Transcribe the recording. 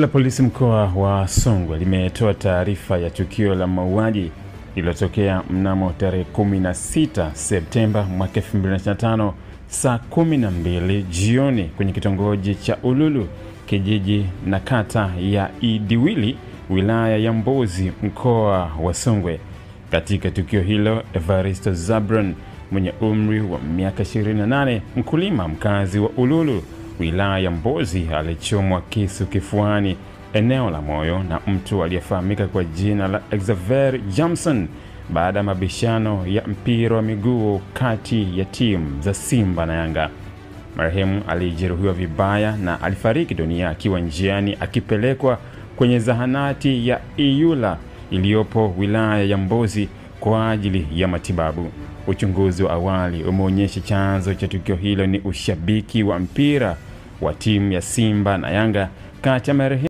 La polisi mkoa wa Songwe limetoa taarifa ya tukio la mauaji lililotokea mnamo tarehe 16 Septemba mwaka 2025 saa 12 jioni kwenye kitongoji cha Ululu, kijiji na kata ya Idiwili, wilaya ya Mbozi, mkoa wa Songwe. Katika tukio hilo, Evaristo Zabron mwenye umri wa miaka 28, mkulima mkazi wa Ululu, wilaya ya Mbozi, alichomwa kisu kifuani eneo la moyo na mtu aliyefahamika kwa jina la Xavier Jamson baada ya mabishano ya mpira wa miguu kati ya timu za Simba na Yanga. Marehemu alijeruhiwa vibaya na alifariki dunia akiwa njiani akipelekwa kwenye zahanati ya Iyula iliyopo wilaya ya Mbozi kwa ajili ya matibabu. Uchunguzi wa awali umeonyesha chanzo cha tukio hilo ni ushabiki wa mpira wa timu ya Simba na Yanga kati ya marehemu